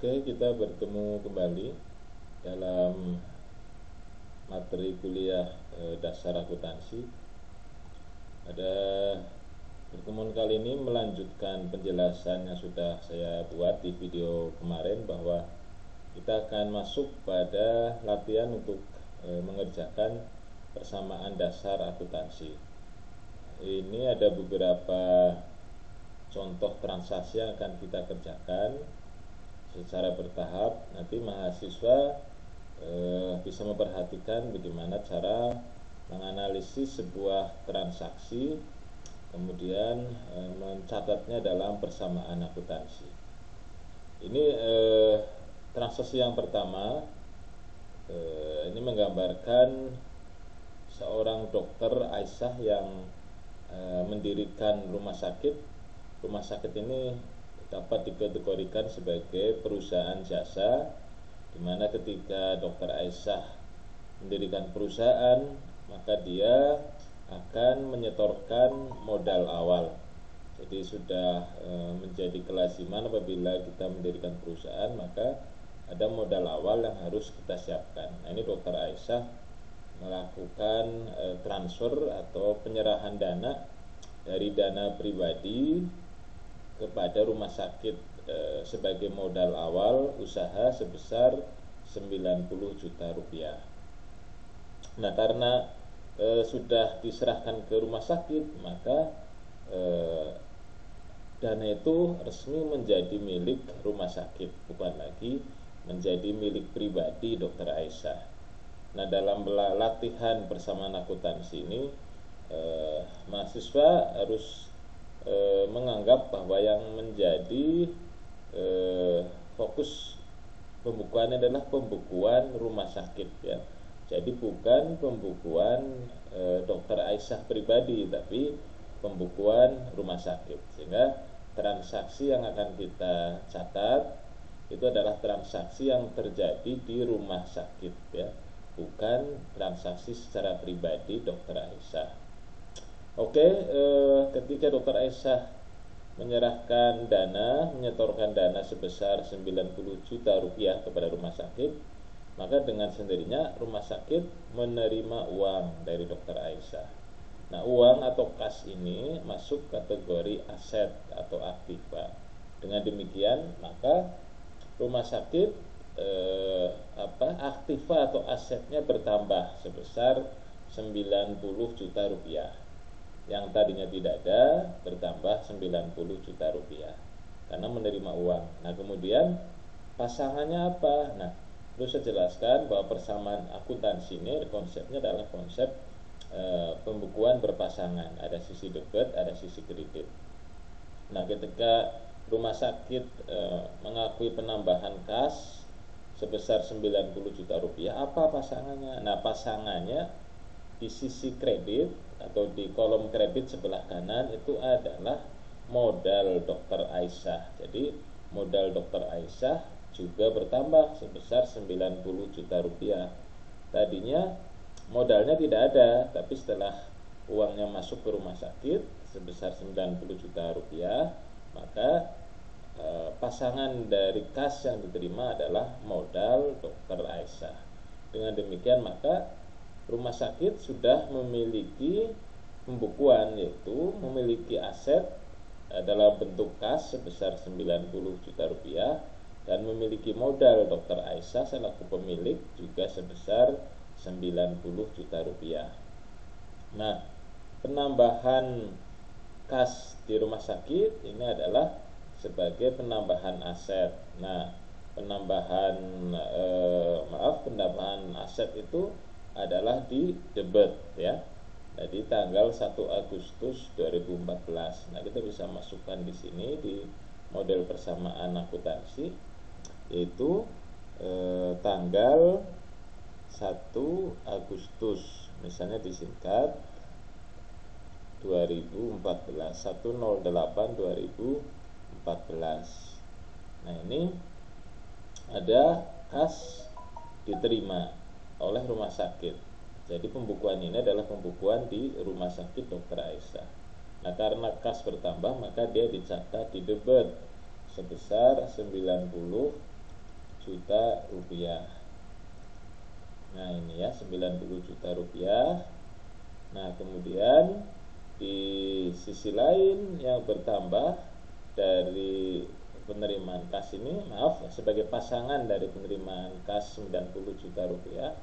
Oke, kita bertemu kembali dalam materi kuliah dasar akuntansi. Pada pertemuan kali ini melanjutkan penjelasan yang sudah saya buat di video kemarin, bahwa kita akan masuk pada latihan untuk mengerjakan persamaan dasar akuntansi. Ini ada beberapa contoh transaksi yang akan kita kerjakan secara bertahap. Nanti mahasiswa bisa memperhatikan bagaimana cara menganalisis sebuah transaksi, kemudian mencatatnya dalam persamaan akuntansi. Ini transaksi yang pertama. Ini menggambarkan seorang dokter Aisyah yang mendirikan rumah sakit. Rumah sakit ini dapat dikategorikan sebagai perusahaan jasa, di mana ketika dokter Aisyah mendirikan perusahaan, maka dia akan menyetorkan modal awal. Jadi sudah menjadi kelaziman apabila kita mendirikan perusahaan, maka ada modal awal yang harus kita siapkan. Nah, ini dokter Aisyah melakukan transfer atau penyerahan dana dari dana pribadi kepada rumah sakit sebagai modal awal usaha sebesar 90 juta rupiah. Nah, karena sudah diserahkan ke rumah sakit, maka dana itu resmi menjadi milik rumah sakit, bukan lagi menjadi milik pribadi dokter Aisyah. Nah, dalam latihan persamaan akuntansi ini mahasiswa harus menganggap bahwa yang menjadi fokus pembukuannya adalah pembukuan rumah sakit, ya. Jadi bukan pembukuan dokter Aisyah pribadi, tapi pembukuan rumah sakit. Sehingga transaksi yang akan kita catat itu adalah transaksi yang terjadi di rumah sakit, ya, bukan transaksi secara pribadi dokter Aisyah. Oke, ketika dokter Aisyah menyetorkan dana sebesar 90 juta rupiah kepada rumah sakit, maka dengan sendirinya rumah sakit menerima uang dari dokter Aisyah. Nah, uang atau kas ini masuk kategori aset atau aktiva. Dengan demikian, maka rumah sakit aktiva atau asetnya bertambah sebesar 90 juta rupiah. Yang tadinya tidak ada bertambah 90 juta rupiah karena menerima uang. Nah, kemudian pasangannya apa? Nah, perlu saya jelaskan bahwa persamaan akuntansi ini konsepnya adalah konsep pembukuan berpasangan. Ada sisi debit, ada sisi kredit. Nah, ketika rumah sakit mengakui penambahan kas sebesar 90 juta rupiah, apa pasangannya? Nah, pasangannya di sisi kredit atau di kolom kredit sebelah kanan itu adalah modal dokter Aisyah. Jadi modal dokter Aisyah juga bertambah sebesar 90 juta rupiah. Tadinya modalnya tidak ada, tapi setelah uangnya masuk ke rumah sakit sebesar 90 juta rupiah, maka pasangan dari kas yang diterima adalah modal dokter Aisyah. Dengan demikian, maka rumah sakit sudah memiliki pembukuan, yaitu memiliki aset dalam bentuk kas sebesar 90 juta rupiah dan memiliki modal dokter Aisyah selaku pemilik juga sebesar 90 juta rupiah. Nah, penambahan kas di rumah sakit ini adalah sebagai penambahan aset. Nah, penambahan aset itu adalah di debit, ya. Jadi tanggal 1 Agustus 2014. Nah, kita bisa masukkan di sini di model persamaan akuntansi, yaitu tanggal 1 Agustus, misalnya disingkat 2014, 1/08/2014. Nah, ini ada kas diterima oleh rumah sakit. Jadi pembukuan ini adalah pembukuan di rumah sakit dokter Aisyah. Nah, karena kas bertambah, maka dia dicatat di debit sebesar 90 juta rupiah. Nah ini ya 90 juta rupiah. Nah kemudian di sisi lain yang bertambah dari penerimaan kas ini, maaf, sebagai pasangan dari penerimaan kas 90 juta rupiah,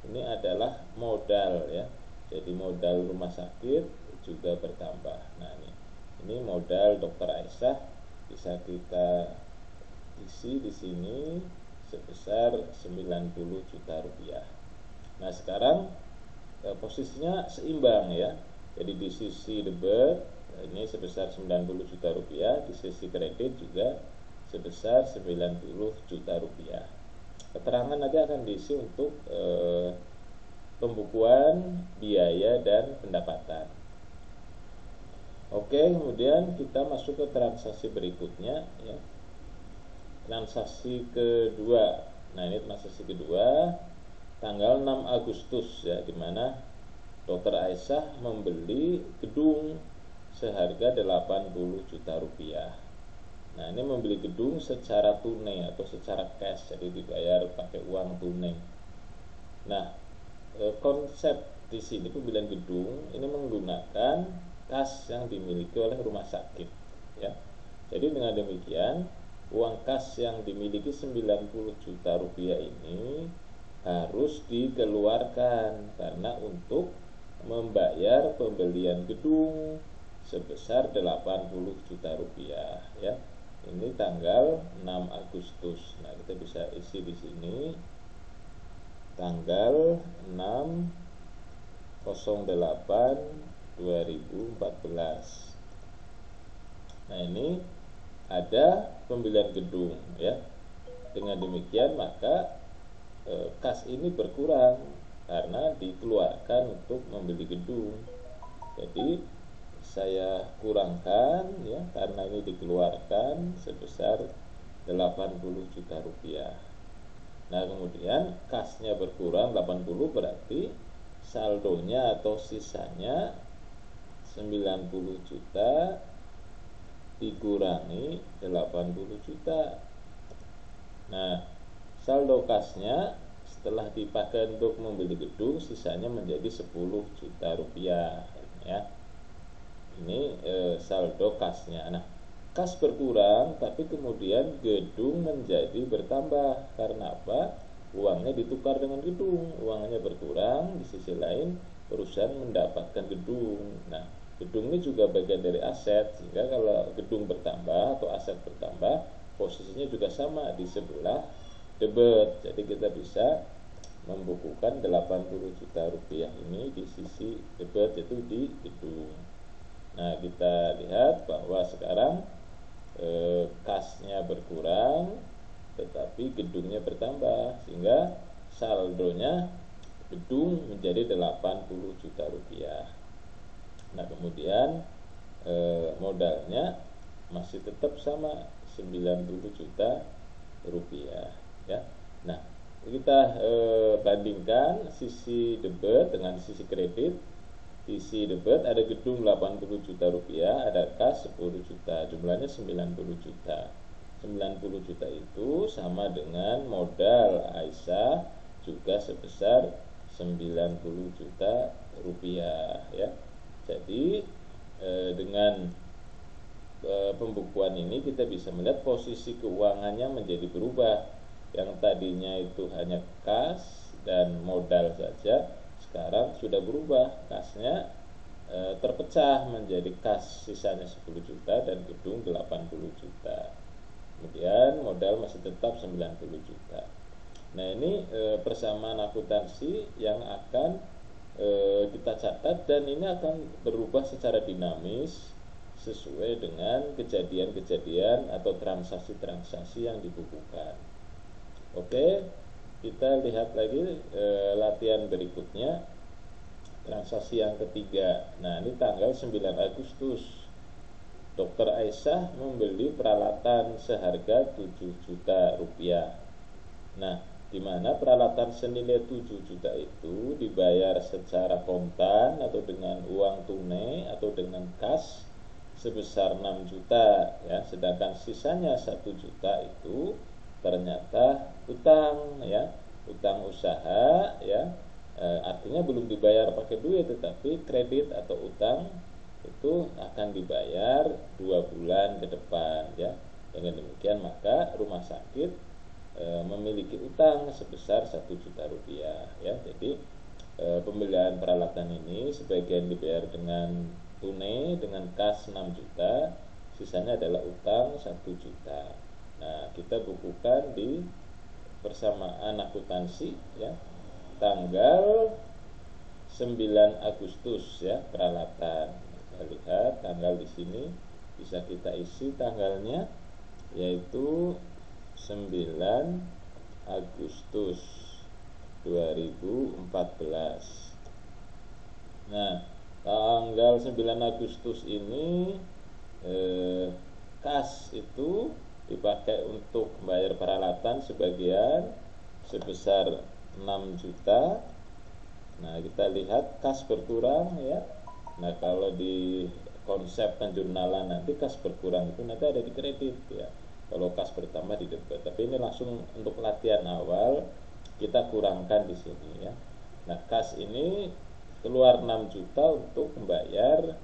ini adalah modal ya. Jadi modal rumah sakit juga bertambah. Nah ini modal Dokter Aisyah bisa kita isi di sini sebesar 90 juta rupiah. Nah sekarang posisinya seimbang ya. Jadi di sisi debit ini sebesar 90 juta rupiah, di sisi kredit juga sebesar 90 juta rupiah. Keterangan nanti akan diisi untuk pembukuan biaya dan pendapatan. Oke, kemudian kita masuk ke transaksi berikutnya ya. Transaksi kedua. Nah, ini transaksi kedua tanggal 6 Agustus ya, di mana Dokter Aisyah membeli gedung seharga 80 juta rupiah. Nah, ini membeli gedung secara tunai atau secara cash, jadi dibayar pakai uang tunai. Nah, konsep di sini pembelian gedung ini menggunakan kas yang dimiliki oleh rumah sakit ya. Jadi dengan demikian uang kas yang dimiliki 90 juta rupiah ini harus dikeluarkan karena untuk membayar pembelian gedung sebesar 80 juta rupiah ya. Ini tanggal 6 Agustus. Nah, kita bisa isi di sini tanggal 6/08/2014. Nah, ini ada pembelian gedung ya. Dengan demikian maka kas ini berkurang karena dikeluarkan untuk membeli gedung. Jadi saya kurangkan ya, karena ini dikeluarkan sebesar 80 juta rupiah. Nah kemudian kasnya berkurang 80, berarti saldonya atau sisanya 90 juta dikurangi 80 juta. Nah saldo kasnya setelah dipakai untuk membeli gedung sisanya menjadi 10 juta rupiah ya. Ini saldo kasnya. Nah kas berkurang tapi kemudian gedung menjadi bertambah. Karena apa? Uangnya ditukar dengan gedung, uangnya berkurang, di sisi lain perusahaan mendapatkan gedung. Nah gedung ini juga bagian dari aset, sehingga kalau gedung bertambah atau aset bertambah, posisinya juga sama di sebelah debit. Jadi kita bisa membukukan 80 juta rupiah ini di sisi debit, yaitu di gedung. Nah kita lihat bahwa sekarang kasnya berkurang tetapi gedungnya bertambah, sehingga saldonya gedung menjadi 80 juta rupiah. Nah kemudian modalnya masih tetap sama 90 juta rupiah ya. Nah kita bandingkan sisi debit dengan sisi kredit. Sisi debit ada gedung 80 juta rupiah, ada kas 10 juta, jumlahnya 90 juta. 90 juta itu sama dengan modal Aisyah juga sebesar 90 juta rupiah ya. Jadi dengan pembukuan ini kita bisa melihat posisi keuangannya menjadi berubah. Yang tadinya itu hanya kas dan modal saja, sekarang sudah berubah, kasnya terpecah menjadi kas sisanya 10 juta dan gedung 80 juta. Kemudian modal masih tetap 90 juta. Nah ini persamaan akuntansi yang akan kita catat, dan ini akan berubah secara dinamis sesuai dengan kejadian-kejadian atau transaksi-transaksi yang dibukukan. Oke, kita lihat lagi latihan berikutnya, transaksi yang ketiga. Nah ini tanggal 9 Agustus. Dokter Aisyah membeli peralatan seharga 7 juta rupiah. Nah di mana peralatan senilai 7 juta itu dibayar secara kontan atau dengan uang tunai atau dengan kas sebesar 6 juta ya, sedangkan sisanya 1 juta itu ternyata utang, ya, utang usaha, ya, artinya belum dibayar pakai duit, tetapi kredit atau utang itu akan dibayar 2 bulan ke depan, ya. Dengan demikian maka rumah sakit memiliki utang sebesar 1 juta rupiah, ya. Jadi pembelian peralatan ini sebagian dibayar dengan tunai, dengan kas 6 juta, sisanya adalah utang 1 juta. Nah, kita bukukan di persamaan akuntansi, ya, tanggal 9 Agustus, ya, peralatan. Kita lihat tanggal di sini bisa kita isi tanggalnya, yaitu 9 Agustus 2014. Nah, tanggal 9 Agustus ini kas itu dipakai untuk membayar peralatan sebagian sebesar 6 juta. Nah, kita lihat kas berkurang, ya. Nah, kalau di konsep penjurnalan nanti kas berkurang itu nanti ada di kredit, ya. Kalau kas bertambah di debit. Tapi ini langsung untuk latihan awal kita kurangkan di sini, ya. Nah, kas ini keluar 6 juta untuk membayar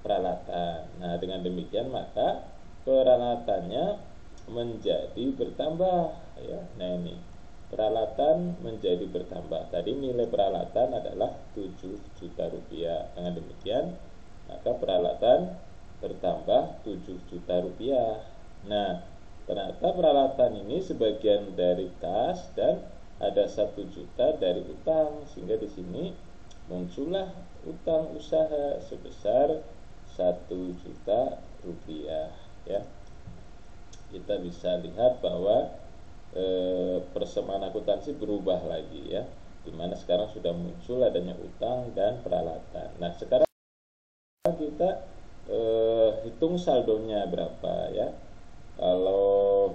peralatan. Nah, dengan demikian maka peralatannya menjadi bertambah, ya. Nah, ini peralatan menjadi bertambah. Tadi nilai peralatan adalah 7 juta rupiah. Dengan demikian maka peralatan bertambah 7 juta rupiah. Nah, ternyata peralatan ini sebagian dari kas dan ada 1 juta dari utang, sehingga di sini muncullah utang usaha sebesar 1 juta rupiah, ya. Kita bisa lihat bahwa persamaan akuntansi berubah lagi, ya, dimana sekarang sudah muncul adanya utang dan peralatan. Nah, sekarang kita hitung saldonya berapa, ya. Kalau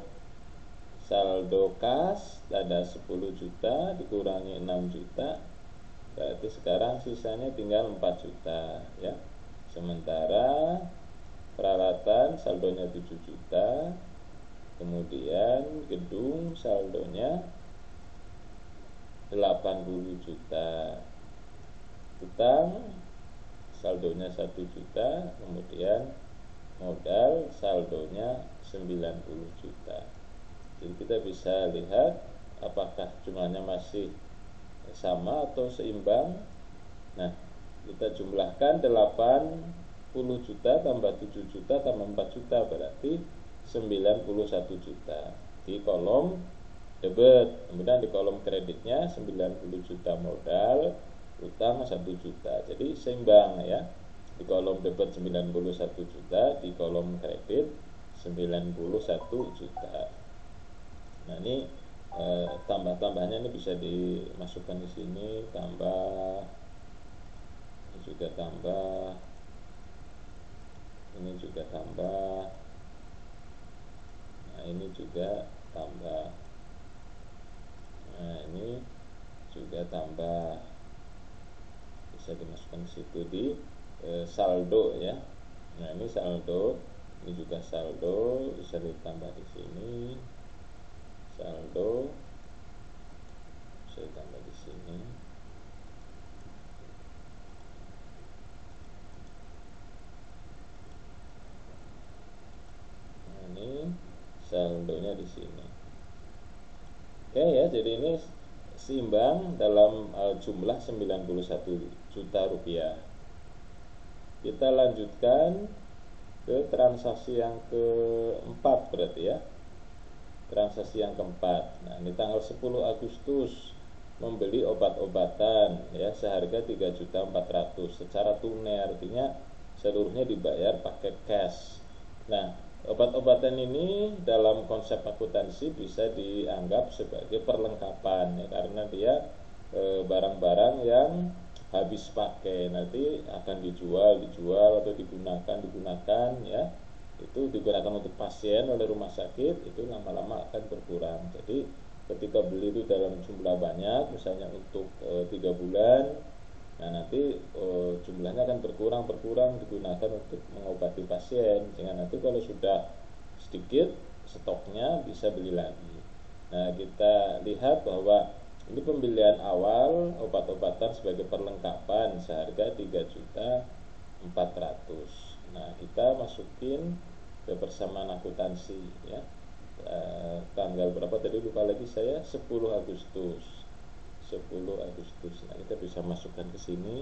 saldo kas ada 10 juta dikurangi 6 juta, berarti sekarang sisanya tinggal 4 juta, ya. Sementara peralatan saldonya 7 juta, kemudian gedung saldonya 80 juta, utang saldonya 1 juta, kemudian modal saldonya 90 juta. Jadi kita bisa lihat apakah jumlahnya masih sama atau seimbang. Nah, kita jumlahkan 80 juta tambah 7 juta tambah 4 juta berarti 91 juta di kolom debit. Kemudian di kolom kreditnya 90 juta modal, utang 1 juta. Jadi seimbang, ya. Di kolom debit 91 juta, di kolom kredit 91 juta. Nah, ini tambah-tambahnya ini bisa dimasukkan di sini, tambah, ini juga tambah, ini juga tambah, nah ini juga tambah, nah ini juga tambah, bisa dimasukkan di situ di saldo, ya. Nah, ini saldo, ini juga saldo, bisa ditambah di sini. Saldo saya tambah di sini. Nah, ini saldonya di sini. Oke, ya, jadi ini seimbang dalam jumlah 91 juta rupiah. Kita lanjutkan ke transaksi yang keempat berarti, ya. Transaksi yang keempat. Nah, ini tanggal 10 Agustus membeli obat-obatan, ya, seharga 3.400.000 secara tunai, artinya seluruhnya dibayar pakai cash. Nah, obat-obatan ini dalam konsep akuntansi bisa dianggap sebagai perlengkapan, ya, karena dia barang-barang yang habis pakai, nanti akan dijual atau digunakan, ya. Itu digunakan untuk pasien oleh rumah sakit, itu lama-lama akan berkurang. Jadi ketika beli itu dalam jumlah banyak, misalnya untuk 3 bulan, nah nanti jumlahnya akan berkurang digunakan untuk mengobati pasien, sehingga nanti kalau sudah sedikit stoknya bisa beli lagi. Nah, kita lihat bahwa ini pembelian awal obat-obatan sebagai perlengkapan seharga 3.400.000. Nah, kita masukin ke persamaan akuntansi ya. Tanggal berapa tadi lupa lagi saya, 10 Agustus. 10 Agustus. Nah, kita bisa masukkan ke sini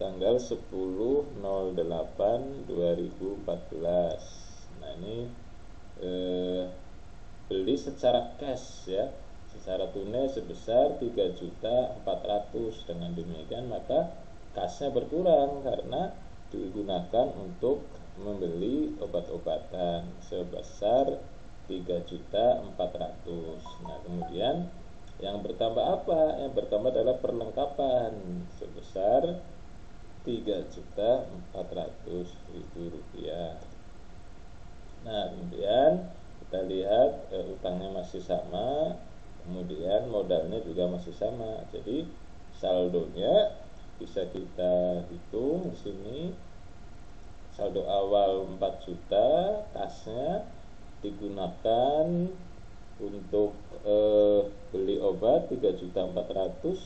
tanggal 10/08/2014. Nah, ini beli secara cash ya, secara tunai sebesar 3.400.000. Dengan demikian maka kasnya berkurang karena digunakan untuk membeli obat-obatan sebesar 3.400.000. Nah, kemudian yang bertambah apa? Yang bertambah adalah perlengkapan sebesar 3.400.000 rupiah. Nah, kemudian kita lihat utangnya masih sama, kemudian modalnya juga masih sama. Jadi saldonya bisa kita hitung di sini. Saldo awal 4 juta, kasnya digunakan untuk beli obat 3.400.000.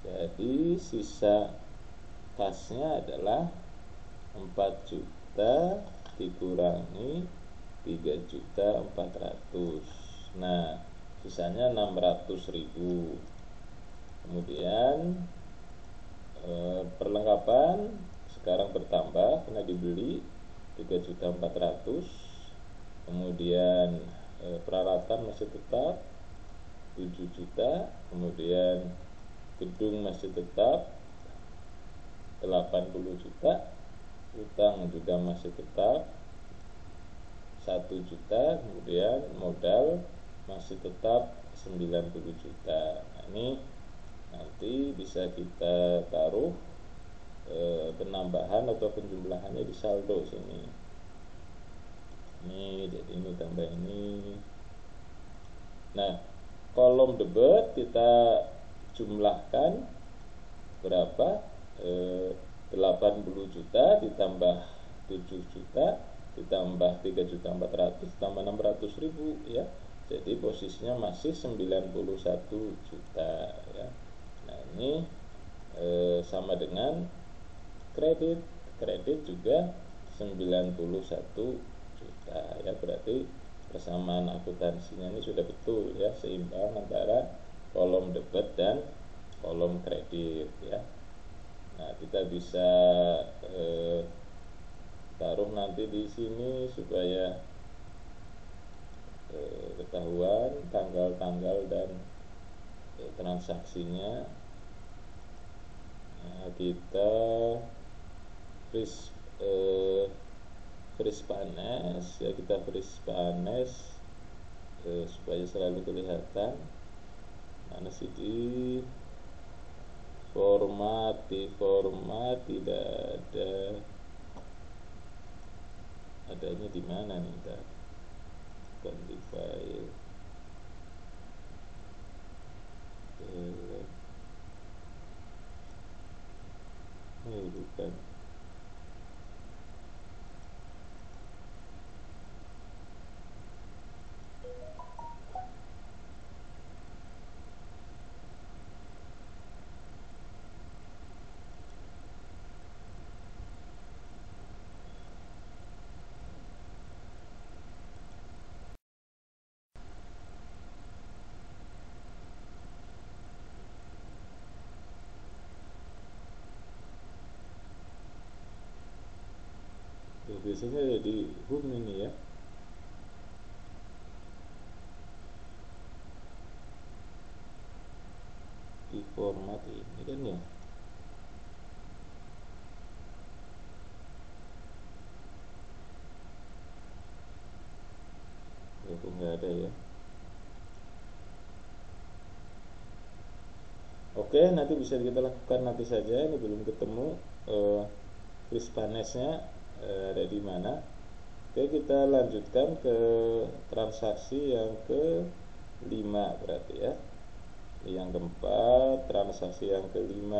Jadi sisa kasnya adalah 4 juta dikurangi 3.400.000. Nah, sisanya 600.000. Kemudian perlengkapan sekarang bertambah karena dibeli 3.400.000. Kemudian peralatan masih tetap 7 juta. Kemudian gedung masih tetap 80 juta. Utang juga masih tetap 1 juta. Kemudian modal masih tetap 90 juta. Nah, ini nanti bisa kita taruh penambahan atau penjumlahannya di saldo sini. Ini jadi ini tambah ini. Nah, kolom debit kita jumlahkan berapa? 80 juta ditambah 7 juta ditambah 3.400.000 tambah 600.000 ya. Jadi posisinya masih 91 juta ya. Nah, ini sama dengan kredit juga 91 juta ya. Berarti persamaan akuntansinya ini sudah betul ya, seimbang antara kolom debit dan kolom kredit ya. Nah, kita bisa taruh nanti di sini supaya ketahuan tanggal-tanggal dan transaksinya. Nah, kita freeze panes ya, kita freeze panes supaya selalu kelihatan. Mana sih di format tidak ada, adanya di mana nih? Bukan di file bukan. Biasanya ada di home ini ya. Di format ini kan ya. Itu nggak ada ya. Oke, nanti bisa kita lakukan nanti saja. Ini belum ketemu freeze panesnya ada di mana. Oke, kita lanjutkan ke transaksi yang ke-5 berarti ya. Yang keempat, transaksi yang ke-5,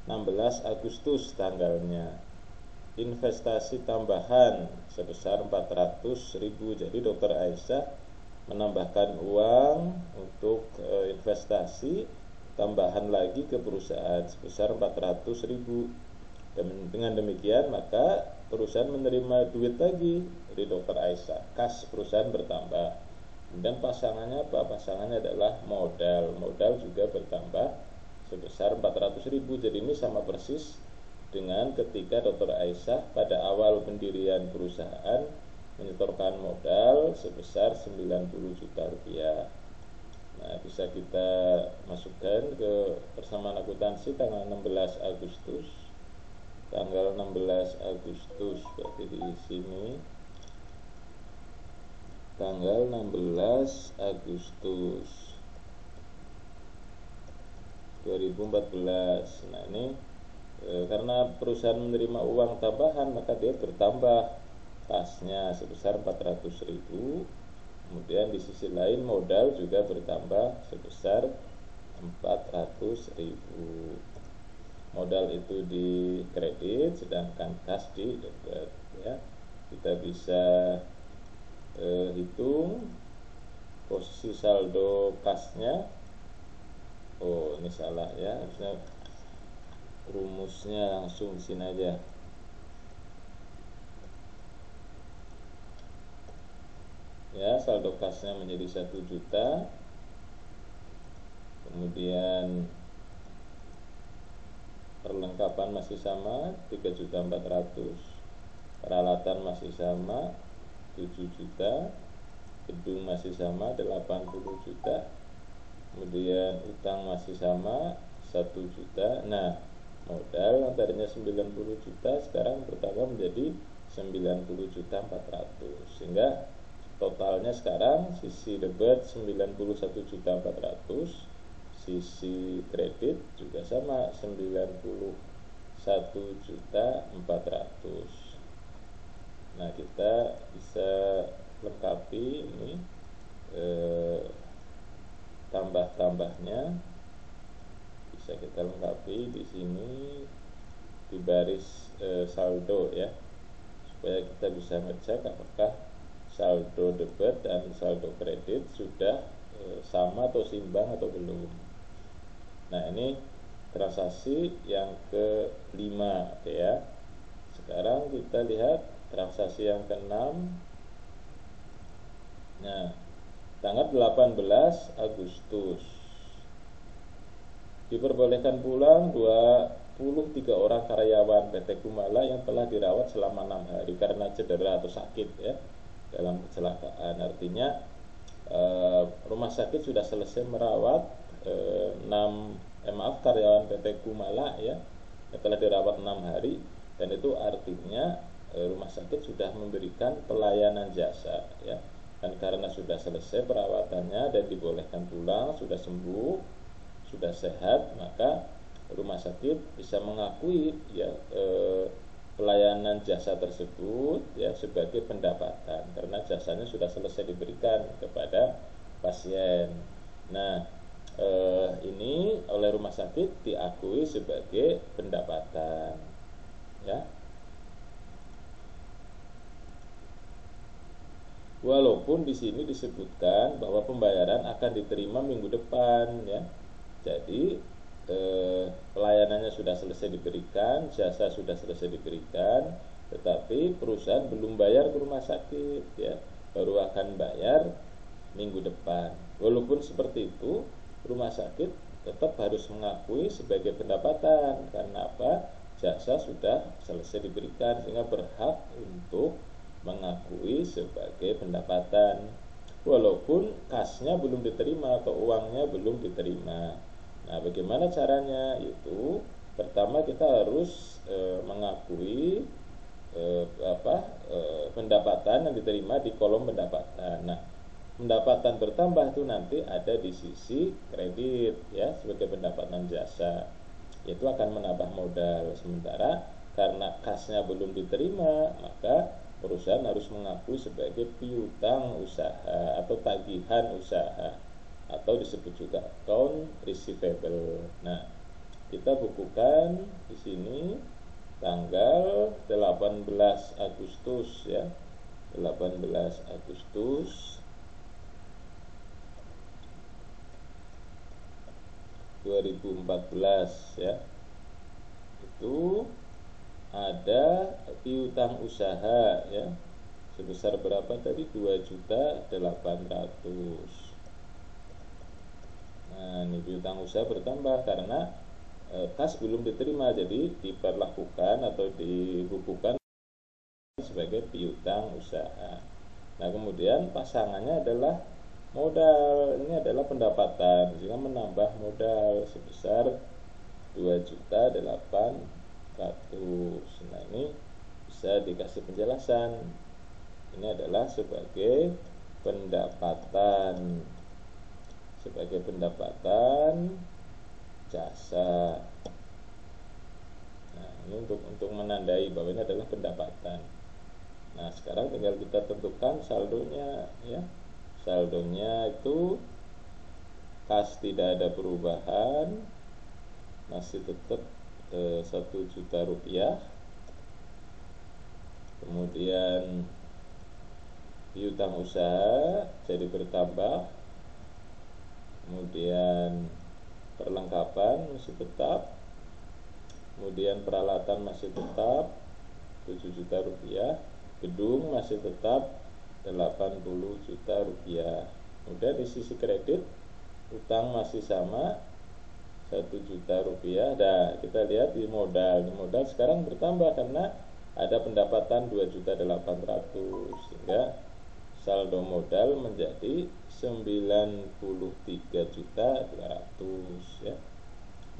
16 Agustus tanggalnya. Investasi tambahan sebesar 400.000. Jadi Dr. Aisyah menambahkan uang untuk investasi tambahan lagi ke perusahaan sebesar 400.000. Dan dengan demikian maka perusahaan menerima duit lagi dari Dr. Aisyah, kas perusahaan bertambah. Dan pasangannya apa? Pasangannya adalah modal juga bertambah sebesar 400.000. Jadi ini sama persis dengan ketika Dr. Aisyah pada awal pendirian perusahaan menyetorkan modal sebesar 90 juta rupiah. Nah, bisa kita masukkan ke persamaan akuntansi tanggal 16 Agustus. Tanggal 16 Agustus berarti di sini tanggal 16 Agustus 2014. Nah, ini karena perusahaan menerima uang tambahan maka dia bertambah kasnya sebesar 400.000. Kemudian di sisi lain modal juga bertambah sebesar 400.000. Modal itu di kredit sedangkan kas di debit ya. Kita bisa hitung posisi saldo kasnya. Oh, ini salah ya, harusnya rumusnya langsung di sini aja. Ya, saldo kasnya menjadi 1 juta. Kemudian perlengkapan masih sama 3.400.000. Peralatan masih sama 7 juta. Gedung masih sama 80 juta. Kemudian utang masih sama 1 juta. Nah, modal yang tadinya 90 juta sekarang bertambah menjadi 90 juta 400. Sehingga totalnya sekarang sisi debit 91 juta 400, sisi kredit juga sama 91 juta 400. Nah, kita bisa lengkapi ini tambah-tambahnya bisa kita lengkapi di sini di baris saldo ya, supaya kita bisa ngecek apakah saldo debit dan saldo kredit sudah sama atau seimbang atau belum. Nah, ini transaksi yang kelima ya. Sekarang kita lihat transaksi yang keenam. Nah, tanggal 18 Agustus diperbolehkan pulang 23 orang karyawan PT Kumala yang telah dirawat selama 6 hari karena cedera atau sakit ya dalam kecelakaan. Artinya rumah sakit sudah selesai merawat karyawan PT Kumala ya yang telah dirawat 6 hari, dan itu artinya rumah sakit sudah memberikan pelayanan jasa ya. Dan karena sudah selesai perawatannya dan dibolehkan pulang, sudah sembuh, sudah sehat, maka rumah sakit bisa mengakui ya pelayanan jasa tersebut ya sebagai pendapatan karena jasanya sudah selesai diberikan kepada pasien. Nah, ini oleh rumah sakit diakui sebagai pendapatan ya. Walaupun di sini disebutkan bahwa pembayaran akan diterima minggu depan ya. Jadi pelayanannya sudah selesai diberikan, jasa sudah selesai diberikan, tetapi perusahaan belum bayar ke rumah sakit ya, baru akan bayar minggu depan. Walaupun seperti itu, rumah sakit tetap harus mengakui sebagai pendapatan. Karena apa? Jasa sudah selesai diberikan sehingga berhak untuk mengakui sebagai pendapatan walaupun kasnya belum diterima atau uangnya belum diterima. Nah, bagaimana caranya? Itu pertama kita harus mengakui pendapatan yang diterima di kolom pendapatan. Nah, pendapatan bertambah itu nanti ada di sisi kredit ya sebagai pendapatan jasa, itu akan menambah modal. Sementara karena kasnya belum diterima, maka perusahaan harus mengakui sebagai piutang usaha atau tagihan usaha atau disebut juga account receivable. Nah, kita bukukan di sini tanggal 18 Agustus ya. 18 Agustus 2014 ya. Itu ada piutang usaha ya. Sebesar berapa tadi? 2.800.000. Nah, ini piutang usaha bertambah karena kas belum diterima, jadi diperlakukan atau dibukukan sebagai piutang usaha. Nah, kemudian pasangannya adalah modal. Ini adalah pendapatan, sehingga menambah modal sebesar 2.800.000. Nah, ini bisa dikasih penjelasan. Ini adalah sebagai pendapatan jasa. Nah, ini untuk menandai bahwa ini adalah pendapatan. Nah, sekarang tinggal kita tentukan saldonya ya. Saldonya itu kas tidak ada perubahan, masih tetap 1 juta rupiah. Kemudian piutang usaha jadi bertambah. Kemudian perlengkapan masih tetap. Kemudian peralatan masih tetap 7 juta rupiah. Gedung masih tetap 80 juta rupiah. Kemudian di sisi kredit, utang masih sama 1 juta rupiah. Nah, kita lihat di modal. Di modal sekarang bertambah karena ada pendapatan 2.800.000, sehingga saldo modal menjadi 93.200.000 ya.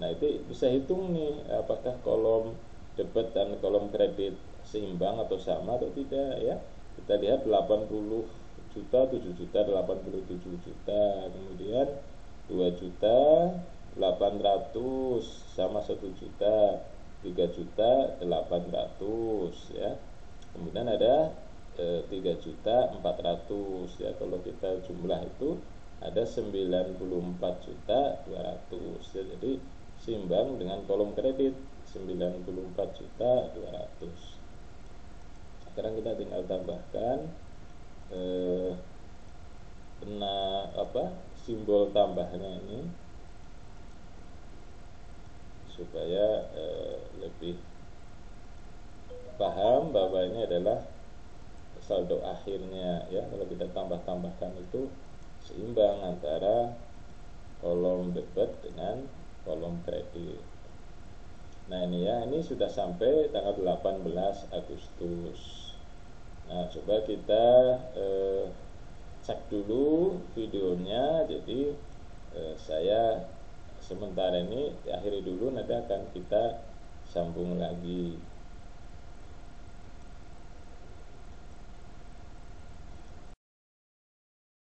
Nah, itu bisa hitung nih apakah kolom debit dan kolom kredit seimbang atau sama atau tidak ya. Kita lihat 80 juta, 7 juta, 87 juta, kemudian 2.800.000 sama 1 juta, 3.800.000 ya. Kemudian ada 3.400.000 ya. Kalau kita jumlah itu ada 94.200.000 ya. Jadi seimbang dengan kolom kredit 94.200.000. Sekarang kita tinggal tambahkan simbol tambahnya ini supaya lebih paham bahwa ini adalah saldo akhirnya ya. Kalau kita tambahkan itu seimbang antara kolom debit dengan kolom kredit. Nah, ini ya, ini sudah sampai tanggal 18 Agustus. Nah, coba kita cek dulu videonya. Jadi saya sementara ini akhiri dulu, nanti akan kita sambung lagi.